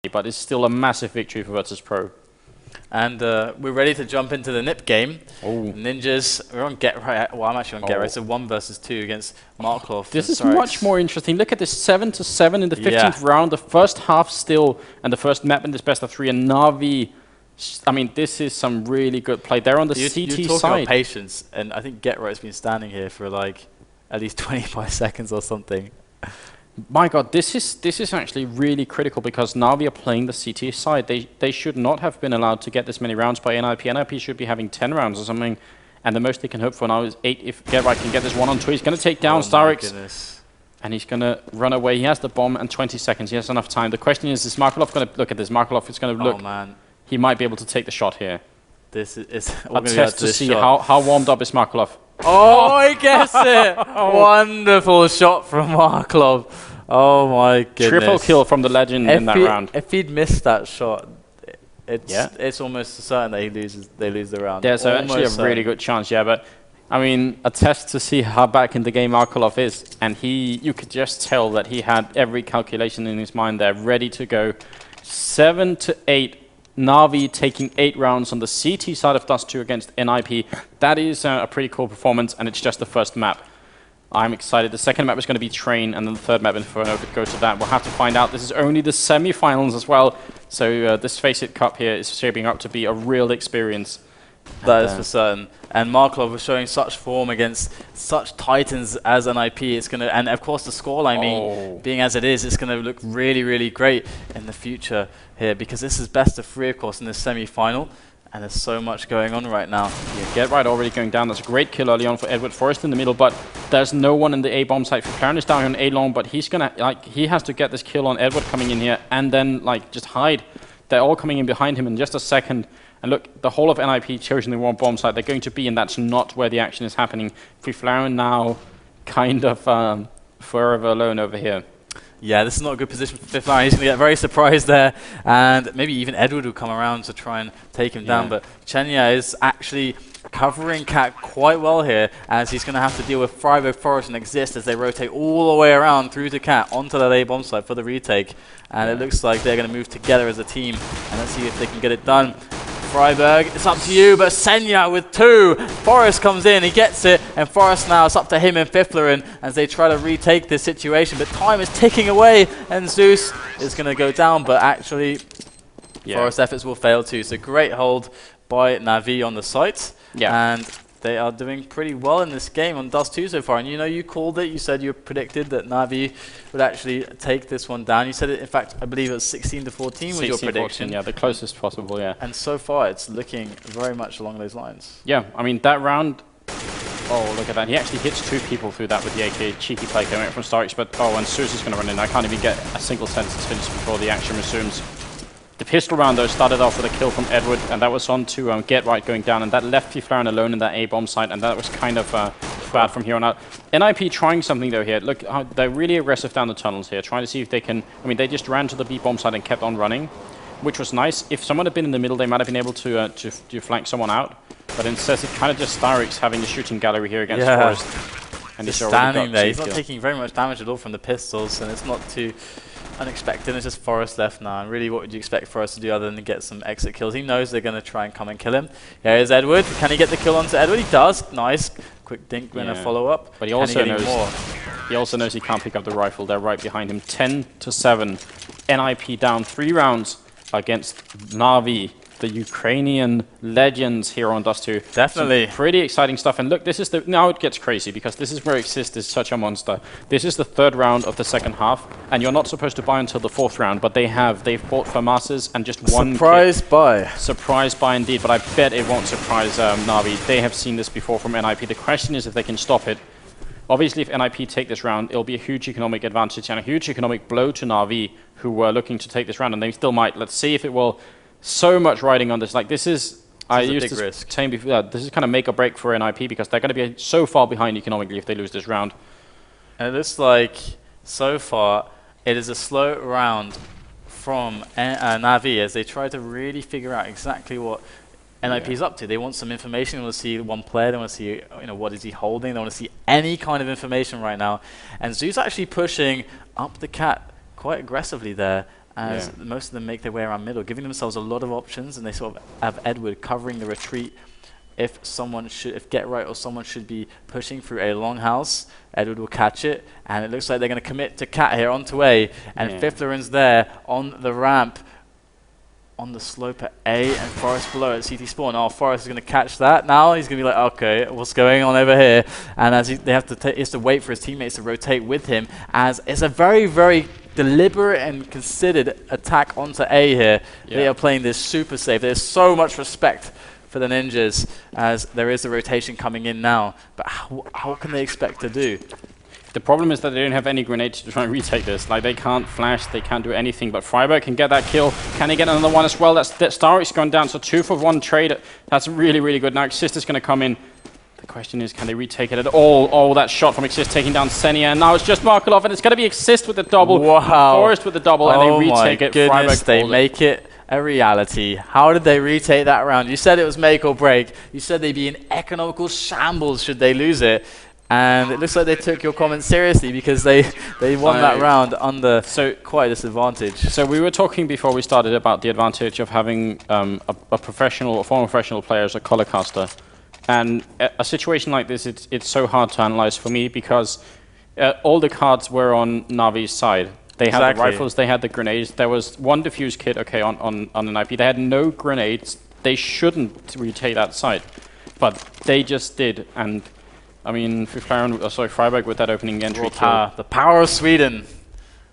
but it's still a massive victory for Virtus Pro. And we're ready to jump into the NIP game. Oh. Ninjas, we're on Get Right. Well, I'm actually on Get Right. So 1 versus 2 against Markov. This is much more interesting. Look at this 7-7 in the 15th round. The first half still, and the first map in this best of 3. And Na'Vi, I mean, this is some really good play. They're on the CT you're talking side. About patience, and I think Get Right's been standing here for like at least 25 seconds or something. My God, this is actually really critical because Na'Vi are playing the CT side. They should not have been allowed to get this many rounds by NIP. NIP should be having 10 rounds or something, and the most they can hope for now is 8. If Get Right can get this 1-on-2, he's going to take down Starix, and he's going to run away. He has the bomb and 20 seconds. He has enough time. The question is Markelov going to look at this? Markelov is going to look. Oh man, he might be able to take the shot here. This is a test to see how warmed up is Markelov. Oh, he gets it! Wonderful shot from Markelov. Oh my goodness. Triple kill from the legend in that round. If he'd missed that shot, it's almost certain that they lose the round. There's actually a really good chance, yeah, but I mean, a test to see how back in the game Markelov is, and you could just tell that he had every calculation in his mind there, ready to go. 7-8, Na'Vi taking 8 rounds on the CT side of Dust 2 against NIP. That is a pretty cool performance, and it's just the first map. I'm excited. The second map is going to be Train, and then the third map, Inferno, could go to that. We'll have to find out. This is only the semi-finals as well, so this FACEIT Cup here is shaping up to be a real experience. That is for certain. And Markelov was showing such form against such titans as NIP. It's going to, and of course the scoreline being as it is, it's going to look really, really great in the future here because this is best of 3, of course, in this semi-final. And there's so much going on right now. Yeah, Get Right already going down. That's a great kill early on for Edward. Forrest in the middle, but there's no one in the A-bomb site. Karen is down on A-long, but he's gonna he has to get this kill on Edward coming in here and then just hide. They're all coming in behind him in just a second. And look, the whole of NIP chosen the wrong bomb site. They're going to be, and that's not where the action is happening. Free now kind of forever alone over here. Yeah, this is not a good position for Fifth Line. He's going to get very surprised there, and maybe even Edward will come around to try and take him down. But Chenya is actually covering Cat quite well here, as he's going to have to deal with Freiburg Forest and Exist as they rotate all the way around through to Cat onto the A bomb site for the retake. And it looks like they're going to move together as a team, and let's see if they can get it done. Freiburg, it's up to you, but Senya with 2. Forrest comes in, he gets it, and Forrest now, it's up to him and Fiflerin as they try to retake this situation, but time is ticking away, and Zeus is going to go down, but actually, Forrest's efforts will fail too. So great hold by Na'Vi on the site, and they are doing pretty well in this game on Dust 2 so far, and you called it, you said you predicted that Na'Vi would actually take this one down. You said it, in fact, I believe it was 16-14 was your prediction. 14, yeah, the closest possible, yeah. And so far, it's looking very much along those lines. Yeah, I mean, that round, oh, look at that. He actually hits 2 people through that with the AK. Cheeky play coming from Starix, but and Zeus is going to run in. I can't even get a single sentence finished before the action resumes. The pistol round, though, started off with a kill from Edward, and that was on to Get Right going down, and that left Fiflaren alone in that A-bomb site, and that was kind of bad from here on out. NIP trying something, though, here. Look, they're really aggressive down the tunnels here, trying to see if they can... I mean, they just ran to the B-bomb site and kept on running, which was nice. If someone had been in the middle, they might have been able to flank someone out, but instead it's kind of just Starix having the shooting gallery here against Forrest. And he's standing there. He's not taking very much damage at all from the pistols, and it's not too... unexpected. It's just Forrest left now, and really what would you expect Forrest to do other than get some exit kills? He knows they're going to try and come and kill him. Here is Edward. Can he get the kill onto Edward? He does. Nice. Quick dink when a follow-up. But he also knows he can't pick up the rifle. They're right behind him. 10-7. NIP down 3 rounds against Na'Vi, the Ukrainian legends here on Dust 2. Definitely. Some pretty exciting stuff. And look, this is now it gets crazy because this is where Exist is such a monster. This is the 3rd round of the 2nd half, and you're not supposed to buy until the 4th round, but they've bought FAMASes and just one surprise buy. Surprise buy indeed, but I bet it won't surprise Na'Vi. They have seen this before from NIP. The question is if they can stop it. Obviously, if NIP take this round, it'll be a huge economic advantage and a huge economic blow to Na'Vi, who were looking to take this round, and they still might. Let's see if it will. So much riding on this. Like, this is I used to say before, this is kind of make or break for NIP because they're going to be so far behind economically if they lose this round. And it looks like, so far, it is a slow round from Na'Vi as they try to really figure out exactly what NIP is up to. They want some information. They want to see one player. They want to see, what is he holding. They want to see any kind of information right now. And Zeus actually pushing up the Cat quite aggressively there. as most of them make their way around middle, giving themselves a lot of options, and they sort of have Edward covering the retreat. If Get Right or someone should be pushing through a long house, Edward will catch it, and it looks like they're going to commit to Cat here onto A, and Fifthleren's there on the ramp, on the slope at A, and Forest below at CT spawn. Oh, Forest is going to catch that now. He's going to be like, okay, what's going on over here? And as he has to wait for his teammates to rotate with him, as it's a very, very deliberate and considered attack onto A here. They are playing this super safe. There's so much respect for the Ninjas, as there is a rotation coming in now. But how can they expect to do? The problem is that they don't have any grenades to try and retake this. Like, they can't flash, they can't do anything. But Freiburg can get that kill. Can he get another one as well? That Starrick's gone down, so 2 for 1 trade. That's really, really good. Now Exist is going to come in. The question is, can they retake it at all? Oh, that shot from Exist taking down Senia. And now it's just Markelov, and it's going to be Exist with the double. Wow. Forest with the double, and they retake it. Goodness, they make it a reality. How did they retake that round? You said it was make or break. You said they'd be in economical shambles should they lose it. And it looks like they took your comments seriously, because they won that round under quite a disadvantage. So we were talking before we started about the advantage of having a professional, a former professional player as a color caster. And a situation like this, it's so hard to analyze for me, because all the cards were on Navi's side. They had the rifles, they had the grenades. There was one defuse kit, okay, on an IP. They had no grenades. They shouldn't retake that site, but they just did. And I mean, Freiburg with that opening entry kill. The power of Sweden.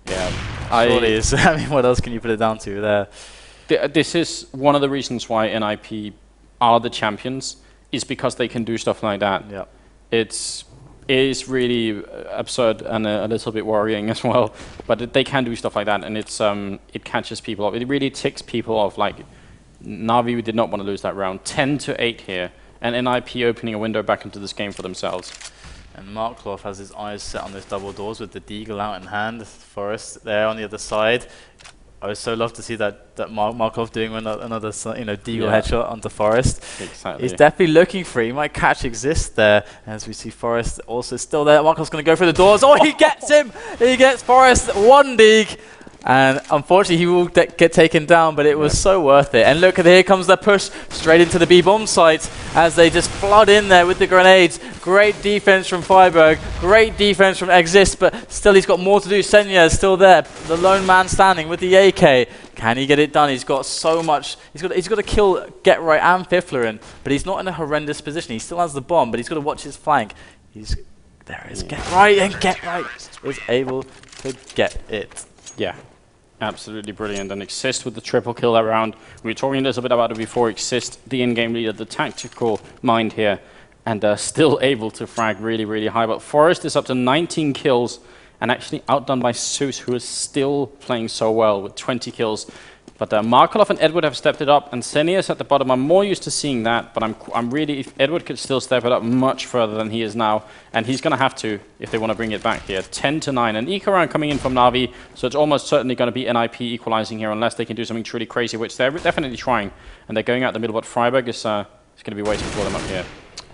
Yeah, surely is. I mean, what else can you put it down to there? This is one of the reasons why NIP are the champions, is because they can do stuff like that. Yeah, it is really absurd and a little bit worrying as well. But they can do stuff like that, and it catches people off. It really ticks people off. Like, Navi did not want to lose that round. 10-8 here, and NIP opening a window back into this game for themselves. And Markelov has his eyes set on those double doors with the Deagle out in hand. Forest there on the other side. I would so love to see that Markelov doing another Deagle headshot onto Forest. Exactly. He's definitely looking for it. He might catch Exist there, as we see Forest also still there. Markelov's going to go through the doors. Oh, he gets him! He gets Forest 1 dig. And unfortunately, he will get taken down, but it was so worth it. And look, here comes the push straight into the B-bomb site as they just flood in there with the grenades. Great defense from Freiburg, great defense from Exist, but still he's got more to do. Senya is still there, the lone man standing with the AK. Can he get it done? He's got so much. He's got to kill Get Right and Fifthlerin, but he's not in a horrendous position. He still has the bomb, but he's got to watch his flank. There is Get Right, and Get Right is able to get it. Yeah. Absolutely brilliant. And Exist with the triple kill that round. We were talking a little bit about it before. Exist, the in-game leader, the tactical mind here, and still able to frag really, really high. But Forest is up to 19 kills and actually outdone by Zeus, who is still playing so well with 20 kills. But Markelov and Edward have stepped it up, and Senia's at the bottom. I'm more used to seeing that, but I'm really, if Edward could still step it up much further than he is now, and he's going to have to if they want to bring it back here. 10-9, and eco round coming in from Navi, so it's almost certainly going to be NIP equalizing here, unless they can do something truly crazy, which they're definitely trying, and they're going out the middle. But Freiburg is going to be waiting for them up here.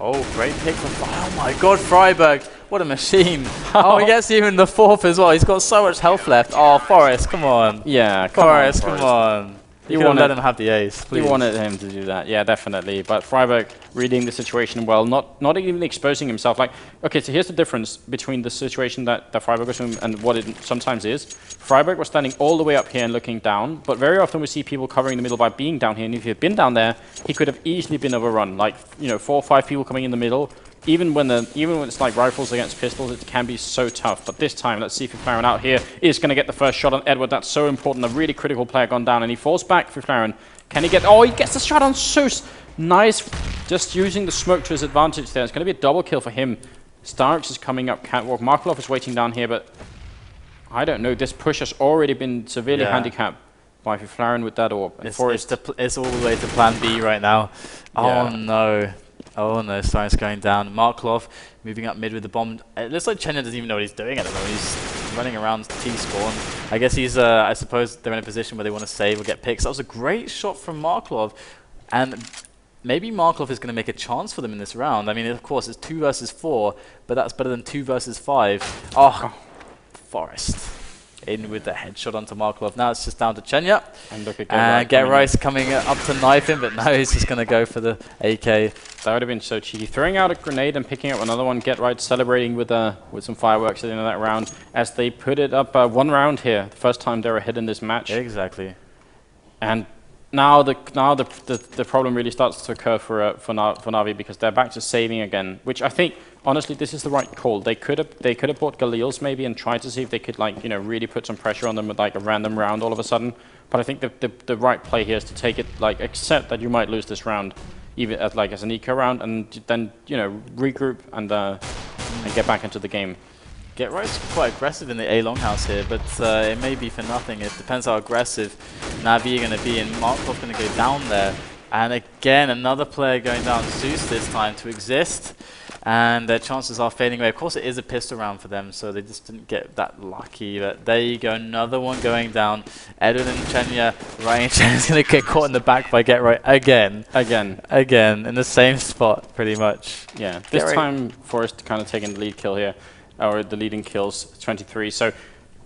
Oh, great pick from oh my God, Freiburg. What a machine. Oh, he gets even the 4th as well. He's got so much health left. Oh, Forest, come on. Yeah, Forest, come on. You could have let him have the ace, please. You wanted him to do that, yeah, definitely. But Freiburg reading the situation well, not even exposing himself. Like, okay, so here's the difference between the situation that Freiburg was in and what it sometimes is. Freiburg was standing all the way up here and looking down, but very often we see people covering the middle by being down here. And if he had been down there, he could have easily been overrun. Like, 4 or 5 people coming in the middle. Even when it's like rifles against pistols, it can be so tough. But this time, let's see if Fiflaren out here is going to get the first shot on Edward. That's so important. A really critical player gone down, and he falls back. Fiflaren, can he get? Oh, he gets the shot on Zeus. Nice, just using the smoke to his advantage there. It's going to be a double kill for him. Starks is coming up catwalk. Markelov is waiting down here, but I don't know. This push has already been severely handicapped by Fiflaren with that orb. It's all the way to plan B right now. Oh no. Oh no, Stark's going down. Markelov moving up mid with the bomb. It looks like Chenya doesn't even know what he's doing at the moment. He's running around T-spawn. I guess he's, I suppose they're in a position where they want to save or get picks. That was a great shot from Markelov. And maybe Markelov is going to make a chance for them in this round. I mean, of course, it's 2 versus 4, but that's better than 2 versus 5. Oh, Forest. in with the headshot onto Markov. Now it's just down to Chenya. And look at Get coming up to knife him, but now he's just going to go for the AK. That would have been so cheeky. Throwing out a grenade and picking up another one. Get right, celebrating with some fireworks at the end of that round as they put it up 1 round here. The first time they're ahead in this match. Exactly. And now the problem really starts to occur for Na'Vi, because they're back to saving again, which I think honestly this is the right call. They could have bought Galil's maybe and tried to see if they could really put some pressure on them with like a random round all of a sudden. But I think the right play here is to take it, accept that you might lose this round, even as an eco round, and then regroup and get back into the game. Get Right's quite aggressive in the A longhouse here, but it may be for nothing. It depends how aggressive Na'Vi are going to be, and Markov going to go down there. And again, another player going down, Zeus this time, to exist. And their chances are fading away. Of course, it is a pistol round for them, so they just didn't get that lucky. But there you go, another one going down. Edward and Chenya, right, and Chenya's going to get caught in the back by Get Right again. Again, in the same spot, pretty much. Yeah, this time Forrest kind of taking the lead kill here. Or the leading kills, 23. So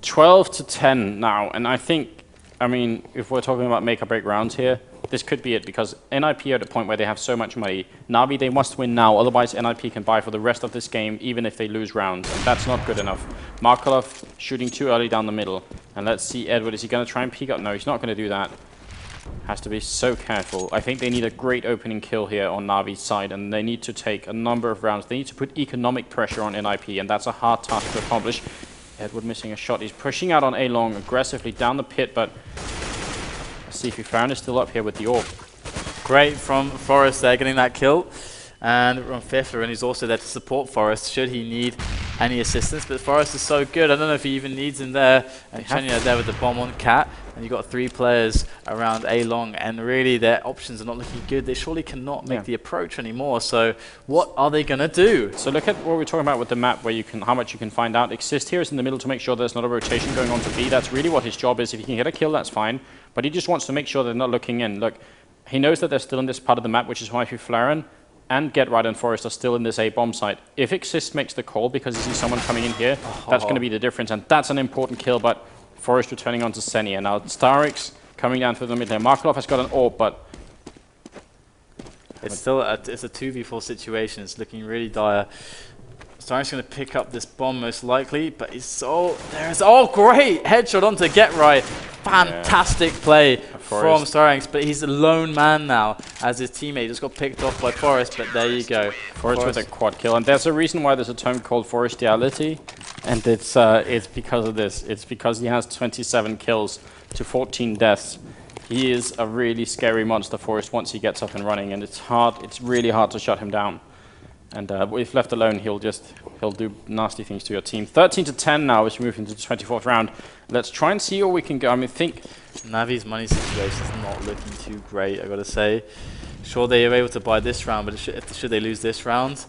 12 to 10 now. And I think, if we're talking about make or break rounds here, this could be it, because NIP are at a point where they have so much money. Na'Vi, they must win now, otherwise NIP can buy for the rest of this game, even if they lose rounds. And that's not good enough. Markov shooting too early down the middle. And let's see Edward, is he going to try and peek up? No, he's not going to do that. Has to be so careful. I think they need a great opening kill here on Na'Vi's side, and they need to take a number of rounds. They need to put economic pressure on NIP, and that's a hard task to accomplish. Edward missing a shot. He's pushing out on A-Long aggressively down the pit, but let's see if Farron is still up here with the AWP. Great from Forrest there, getting that kill. And from Fiffler, and he's also there to support Forrest should he need any assistance. But Forrest is so good, I don't know if he even needs him there. And Chenya there with the bomb on Cat. And you've got 3 players around A-Long, and really their options are not looking good. They surely cannot make the approach anymore. So what are they going to do? So look at what we're talking about with the map, where how much you can find out. Exist here is in the middle to make sure there's not a rotation going on to B. That's really what his job is. If he can get a kill, that's fine. But he just wants to make sure they're not looking in. Look, he knows that they're still in this part of the map, which is why Flaren and Get Right and Forrest are still in this A bomb site. If Exist makes the call because he sees someone coming in here, that's going to be the difference, and that's an important kill. But Forrest returning onto Senia. Now Starix coming down through the mid there. Markov has got an AWP, but it's still it's a 2v4 situation. It's looking really dire. Starix going to pick up this bomb most likely, but he's great headshot onto Get Right. Fantastic play from Starix, but he's a lone man now as his teammate just got picked off by Forrest, but there you go. Forrest with a quad kill, and there's a reason why there's a term called Forestiality, and it's because of this. It's because he has 27 kills to 14 deaths. He is a really scary monster, Forrest, once he gets up and running, and it's really hard to shut him down. And if left alone, he'll do nasty things to your team. 13 to 10 now as we move into the 24th round. Let's try and see where we can go. Think Navi's money situation is not looking too great, I gotta say. Sure, they are able to buy this round, but should they lose this round,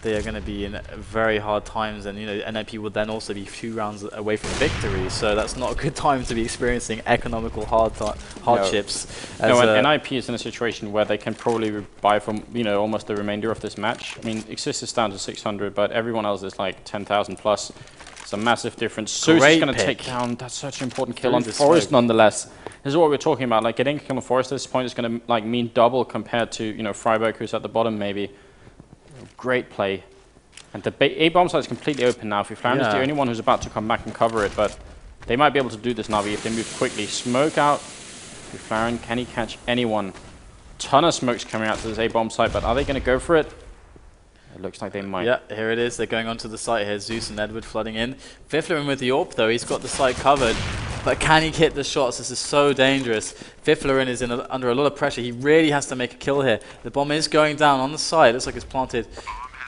they are going to be in very hard times, and NIP will then also be 2 rounds away from victory. So that's not a good time to be experiencing economical hardships. No, and NIP is in a situation where they can probably buy from almost the remainder of this match. Exist is down to 600, but everyone else is like 10,000 plus. It's a massive difference. Zeus is going to take down. That's such an important kill on Forrest, nonetheless. This is what we're talking about. Like getting a kill on Forrest at this point is going to mean double compared to Freiburg, who's at the bottom maybe. Great play. And the A bomb site is completely open now. Fiflan is the only one who's about to come back and cover it, but they might be able to do this, Na'Vi, if they move quickly. Smoke out. Fiflan, can he catch anyone? Ton of smokes coming out to this A bomb site, but are they going to go for it? It looks like they might. Yeah, here it is. They're going onto the site here. Zeus and Edward flooding in. Fiffler in with the AWP, though. He's got the site covered. But can he hit the shots? This is so dangerous. Fiffler is under a lot of pressure. He really has to make a kill here. The bomb is going down on the side. It looks like it's planted.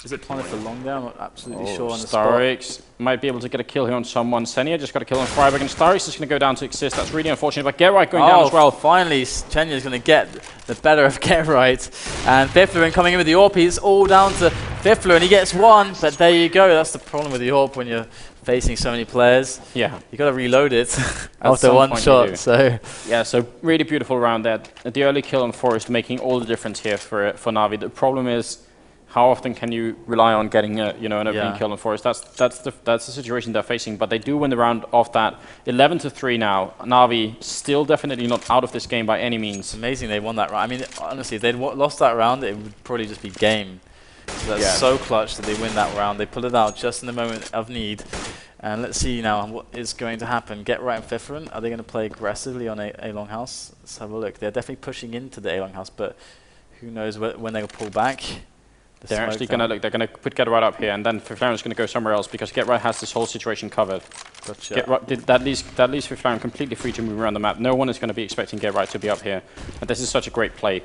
Is it planted for long there? I'm not absolutely sure on the Starix might be able to get a kill here on someone. Senia just got a kill on Freiburg, and Starix is going to go down to Exist. That's really unfortunate, but Get Right going down as well. Finally, Chenya is going to get the better of Get Right. And Fiffler coming in with the AWP. He's all down to Fiffler, and he gets one, but there you go. That's the problem with the AWP when you're facing so many players. Yeah. You got to reload it after one shot. So yeah, so really beautiful round there. The early kill on Forest making all the difference here for Na'Vi. The problem is how often can you rely on getting an opening kill on Forest? That's the situation they're facing. But they do win the round off that. 11-3 now. Na'Vi still definitely not out of this game by any means. It's amazing they won that round. I mean, honestly, if they'd lost that round, it would probably just be game. So that's so clutch that they win that round. They pull it out just in the moment of need. And let's see now what is going to happen. Get right and FIFRAN. Are they going to play aggressively on A Longhouse? Let's have a look. They're definitely pushing into the A Longhouse, but who knows when they'll pull back. They're actually going to look. They're going to put Get Right up here, and then FIFRAN's going to go somewhere else because Get Right has this whole situation covered. Gotcha. Get Right, that leaves FIFRAN completely free to move around the map. No one is going to be expecting Get Right to be up here, and this is such a great play.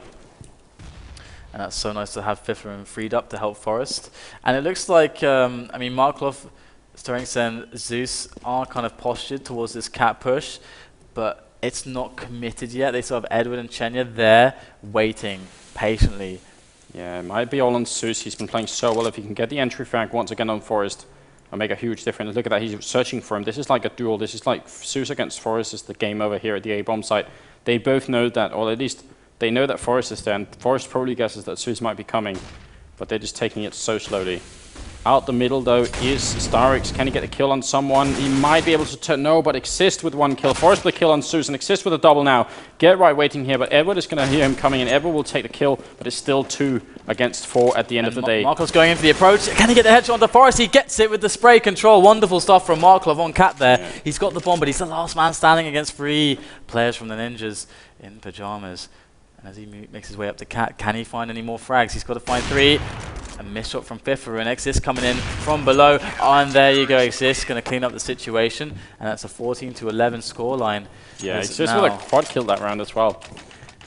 And that's so nice to have FIFRAN freed up to help Forest. And it looks like, I mean, Marklov, Sturings and Zeus are kind of postured towards this cat push, but it's not committed yet. They still have Edward and Chenya there waiting patiently. Yeah, it might be all on Zeus. He's been playing so well. If he can get the entry frag once again on Forest, it'll make a huge difference. Look at that. He's searching for him. This is like a duel. This is like Zeus against Forest is the game over here at the A-bomb site. They both know that, or at least they know that Forest is there, and Forest probably guesses that Zeus might be coming, but they're just taking it so slowly. Out the middle, though, is Starix. Can he get a kill on someone? He might be able to turn. No, but Exist with one kill. Forest with a kill on Zeus, and Exist with a double now. Get Right waiting here, but Edward is going to hear him coming in. Edward will take the kill, but it's still 2 against 4 at the end of the day. Markov's going in for the approach. Can he get the headshot onto Forest? He gets it with the spray control. Wonderful stuff from Markov on Cat there. Yeah. He's got the bomb, but he's the last man standing against 3 players from the Ninjas in Pyjamas. And as he makes his way up to Cat, can he find any more frags? He's got to find 3. A missed shot from FIFRAN, and Exist coming in from below. And there you go, Exist going to clean up the situation. And that's a 14-11 scoreline. Yeah, Exist with a quad kill that round as well.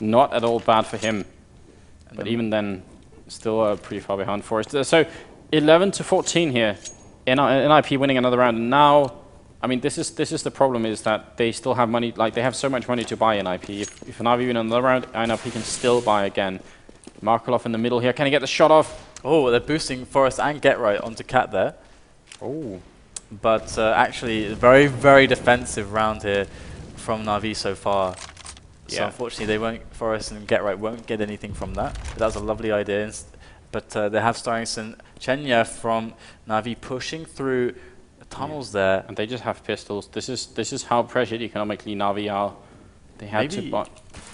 Not at all bad for him. But even then, still pretty far behind Forest. So 11-14 here. NIP winning another round. And now, I mean, this is the problem, is that they still have money. Like, they have so much money to buy NIP. If NIP win another round, NIP can still buy again. Markov in the middle here. Can he get the shot off? Oh, they're boosting Forest and Get Right onto Cat there. Oh. But actually, a very, very defensive round here from Na'Vi so far. So unfortunately, they won't. Forest and Get Right won't get anything from that. But that was a lovely idea. But they have Starings and Chenya from Na'Vi pushing through the tunnels there. And they just have pistols. This is how pressured economically Na'Vi are. They had to buy. Are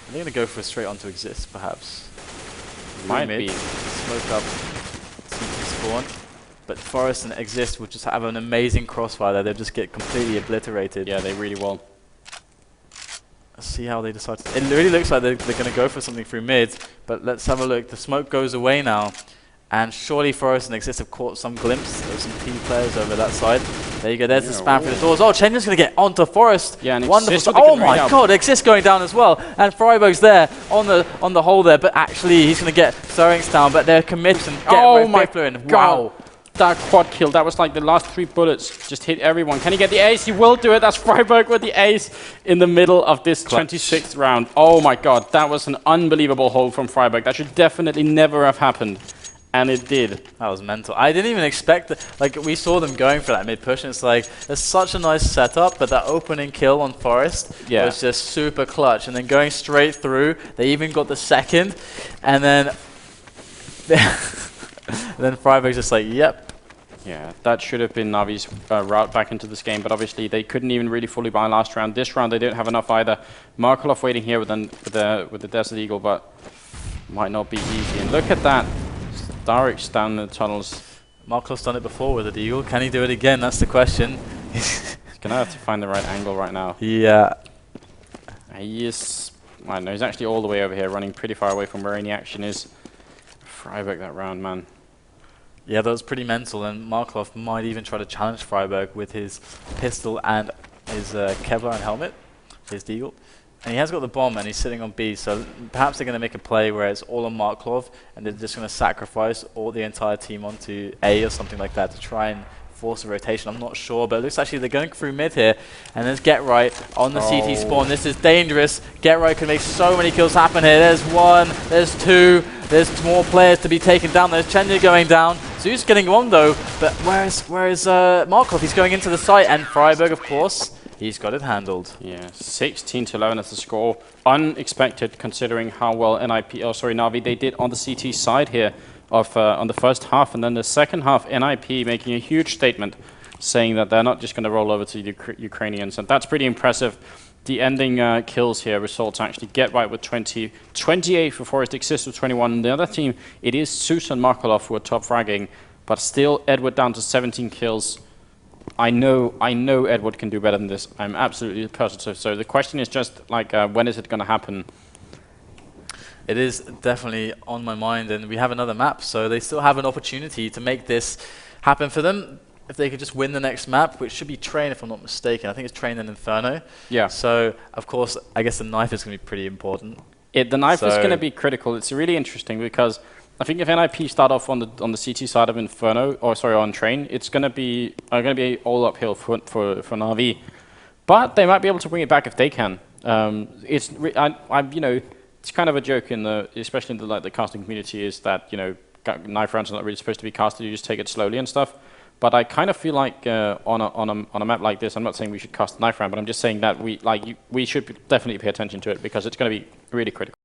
they going to go for a straight onto Exist, perhaps? Might be. Smoke up spawn. But Forest and Exist will just have an amazing crossfire there. They'll just get completely obliterated. Yeah, they really will. Let's see how they decide to. It really looks like they're going to go for something through mid. But let's have a look. The smoke goes away now. And surely Forest and Exist have caught some glimpse of some team players over that side. There you go. There's the spam through the doors. Oh, Chenya's going to get onto Forest. Yeah, and wonderful. Oh my God, Exist going down as well. And Freiburg's there on the hole there. But actually, he's going to get Sturings down. But they're committed and get my God. Wow. That quad kill, that was like the last 3 bullets just hit everyone. Can he get the ace? He will do it. That's Freiburg with the ace in the middle of this 26th round. Oh my God, that was an unbelievable hold from Freiburg. That should definitely never have happened. And it did. That was mental. I didn't even expect that. Like, we saw them going for that mid-push, and it's like, it's such a nice setup, but that opening kill on Forest was just super clutch. And then going straight through, they even got the second, and then then Freiburg's just like, yep. Yeah, that should have been Navi's route back into this game, but obviously they couldn't even really fully buy last round. This round they don't have enough either. Markov waiting here with the Desert Eagle, but might not be easy. And look at that. Starix down the tunnels. Markov's done it before with the Eagle. Can he do it again? That's the question. He's gonna have to find the right angle right now. Yeah. He is. I don't know. He's actually all the way over here, running pretty far away from where any action is. Freiburg that round, man. Yeah, that was pretty mental, and Markov might even try to challenge Freiburg with his pistol and his Kevlar and helmet, his Deagle. And he has got the bomb, and he's sitting on B, so perhaps they're going to make a play where it's all on Markov, and they're just going to sacrifice all the entire team onto A or something like that to try and force a rotation. I'm not sure, but it looks actually they're going through mid here. And there's Get Right on the CT spawn. This is dangerous. Get Right can make so many kills happen here. There's 1, there's 2, there's more players to be taken down. There's Chenya going down. Zeus getting one though, but where is Markov? He's going into the site, and Freiburg, of course, he's got it handled. Yeah, 16 to 11 as the score. Unexpected considering how well Na'Vi they did on the CT side here of on the first half, and then the second half NIP making a huge statement saying that they're not just going to roll over to the Ukrainians, and that's pretty impressive. The ending kills here results actually get right with 20, 28 for Forest Exist with 21. The other team, it is Sus and Markolov who are top fragging, but still Edward down to 17 kills. I know Edward can do better than this. I'm absolutely positive. So the question is just like, when is it going to happen? It is definitely on my mind, and we have another map, so they still have an opportunity to make this happen for them. If they could just win the next map, which should be Train if I'm not mistaken. I think it's Train and Inferno. Yeah. So, of course, I guess the knife is going to be pretty important. The knife is going to be critical. It's really interesting because I think if NIP start off on the CT side of Inferno, or sorry, on Train, it's going to be all uphill for Na'Vi. But they might be able to bring it back if they can. It's kind of a joke especially in the casting community, is that knife rounds are not really supposed to be casted. You just take it slowly and stuff. But I kind of feel like on a map like this, I'm not saying we should cast the knife round, but I'm just saying that we should definitely pay attention to it because it's going to be really critical.